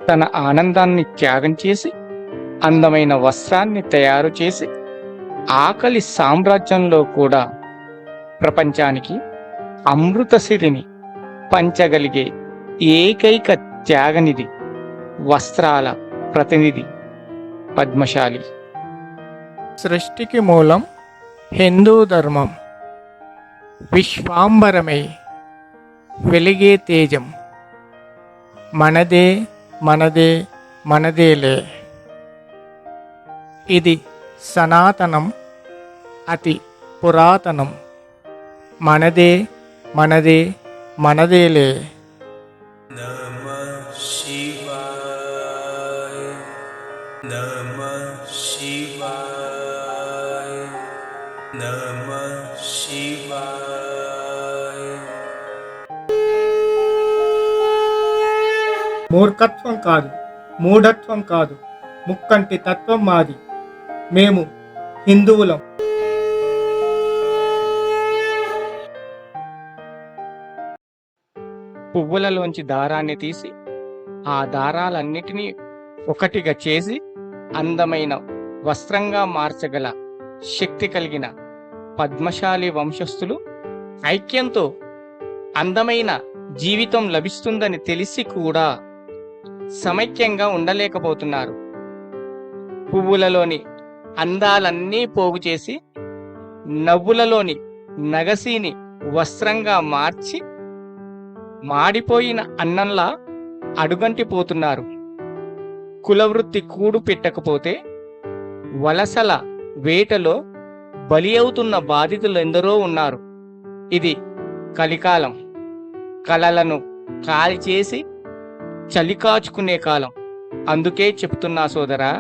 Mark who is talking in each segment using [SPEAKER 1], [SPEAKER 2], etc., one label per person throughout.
[SPEAKER 1] తన ఆనందాన్ని త్యాగం చేసి అందమైన వస్త్రాన్ని తయారు చేసి ఆకలి సామ్రాజ్యంలో కూడా ప్రపంచానికి అమృతసిరిని పంచగలిగే ఏకైక త్యాగనిధి, వస్త్రాల ప్రతినిధి పద్మశాలి.
[SPEAKER 2] సృష్టికి మూలం హిందూ ధర్మం. విశ్వాంబరమై వెలిగే తేజం మనదే మనదే మనదేలే. ఇది సనాతనం, అతి పురాతనం. మనదే మనదే మనదేలే.
[SPEAKER 3] నమః శివాయ నమః శివాయ నమః శివాయ.
[SPEAKER 2] మూర్ఖత్వం కాదు, మూఢత్వం కాదు, ముక్కంటి తత్వం మాది. మేము హిందువులం.
[SPEAKER 1] పువ్వులలోంచి దారాన్ని తీసి ఆ దారాలన్నిటినీ ఒకటిగా చేసి అందమైన వస్త్రంగా మార్చగల శక్తి కలిగిన పద్మశాలి వంశస్థులు ఐక్యంతో అందమైన జీవితం లభిస్తుందని తెలిసి కూడా సమైక్యంగా ఉండలేకపోతున్నారు. పువ్వులలోని అందాలన్నీ పోగు చేసి నవ్వులలోని నగసీని వస్త్రంగా మార్చి మాడిపోయిన అన్నంలా అడుగంటిపోతున్నారు. కులవృత్తి కూడు పెట్టకపోతే వలసల వేటలో బలి అవుతున్న బాధితులు ఎందరో ఉన్నారు. ఇది కలికాలం. కలలను కాల్చేసి చలికాచుకునే కాలం. అందుకే చెప్తున్నా సోదరా,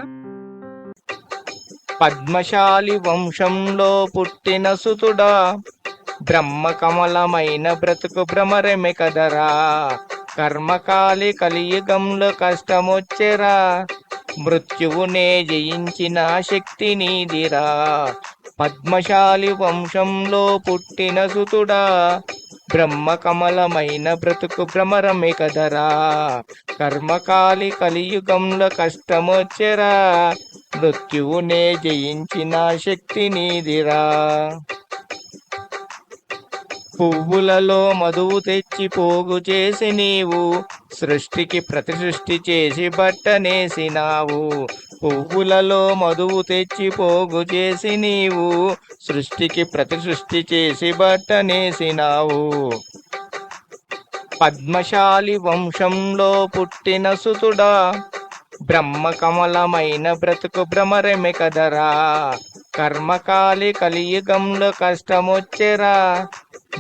[SPEAKER 1] పద్మశాలి వంశంలో పుట్టిన సుతుడా, బ్రహ్మ కమలమైన బ్రతుకు భ్రమరమే కదరా. కర్మకాలి కలియుగంలో కష్టమొచ్చెరా, మృత్యువునే జయించిన శక్తి నీదిరా. పద్మశాలి వంశంలో పుట్టిన సుతుడా, బ్రహ్మ కమలమైన బ్రతుకు భ్రమరమే కదరా. కర్మకాలి కలియుగంలో కష్టమొచ్చెరా, మృత్యువునే జయించిన శక్తి నీదిరా. పువ్వులలో మధువు తెచ్చి పోగు చేసి నీవు సృష్టికి ప్రతి సృష్టి చేసి బట్టనేసినావు. పువ్వులలో మధువు తెచ్చి పోగు చేసి నీవు సృష్టికి ప్రతి సృష్టి చేసి బట్టనేసినావు. పద్మశాలి వంశంలో పుట్టిన సుతుడా, బ్రహ్మ కమలమైన బ్రతుకు భ్రమరమే కదరా. కర్మకాలి కలియుగంలో కష్టమొచ్చెరా,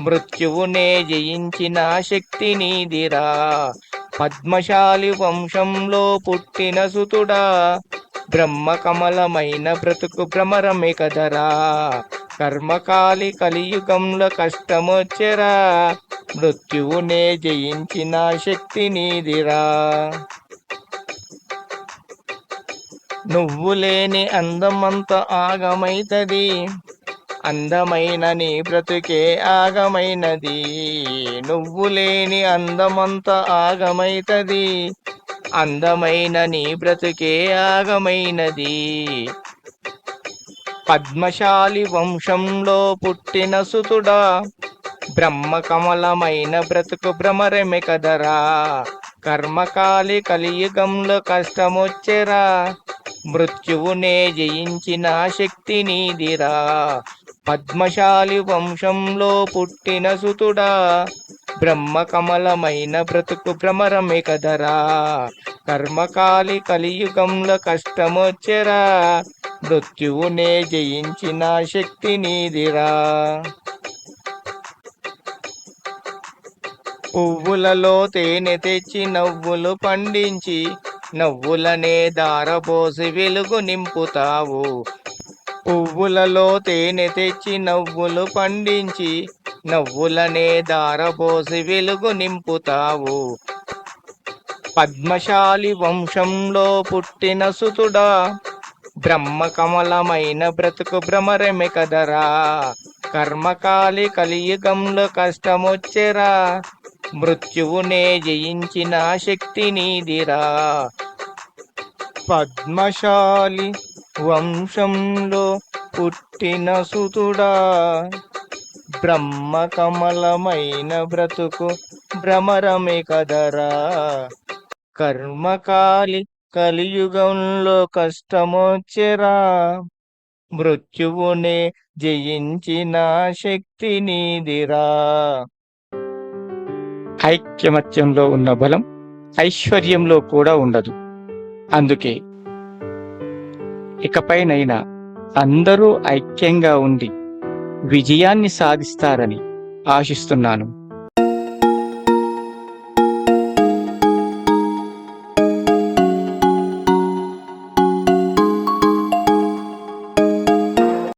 [SPEAKER 1] మృత్యువునే జయించిన శక్తి నీదిరా. పద్మశాలి వంశంలో పుట్టిన సుతుడా, బ్రహ్మ కమలమైన బ్రతుకు భ్రమరమే కదరా. కర్మకాలి కలియుగంలో కష్టమొచ్చెరా, మృత్యువునే జయించిన శక్తి నీదిరా. నువ్వు లేని అందమంత ఆగమైతది, అందమైన నీ బ్రతుకే ఆగమైనది. నువ్వు లేని అందమంత ఆగమైతది, అందమైన నీ బ్రతుకే ఆగమైనది. పద్మశాలి వంశంలో పుట్టిన సుతుడా, బ్రహ్మ కమలమైన బ్రతుకు భ్రమరమే కదరా. కర్మకాలి కలియుగంలో కష్టమొచ్చెరా, మృత్యువునే జయించిన శక్తి నీదిరా. పద్మశాలి వంశంలో పుట్టిన సుతుడా, బ్రహ్మ కమలమైన బ్రతుకు భ్రమరమే కదరా. కర్మకాలి కలియుగంలో కష్టమొచ్చెరా, మృత్యువునే జయించిన శక్తి నీదిరా. పువ్వులలో తేనె తెచ్చి నవ్వులు పండించి నవ్వులనే దారపోసి వెలుగు నింపుతావు. పువ్వులలో తేనె తెచ్చి నవ్వులు పండించి నవ్వులనే దారపోసి వెలుగు నింపుతావు. పద్మశాలి వంశంలో పుట్టిన సుతుడా, బ్రహ్మ కమలమైన బ్రతుకు భ్రమరమే కదరా. కర్మకాలి కలియుగంలో కష్టమొచ్చెరా, మృత్యువునే జయించిన శక్తి నీదిరా. పద్మశాలి వంశంలో పుట్టిన సుతుడా, బ్రహ్మ కమలమైన బ్రతుకు భ్రమరమే కదరా. కర్మకాలి కలియుగంలో కష్టమొచ్చెరా, మృత్యువునే జయించిన శక్తి నీదిరా. ఐక్యమత్యంలో ఉన్న బలం ఐశ్వర్యంలో కూడా ఉండదు. అందుకే ఇకపైనైనా అందరూ ఐక్యంగా ఉండి విజయాన్ని సాధిస్తారని ఆశిస్తున్నాను.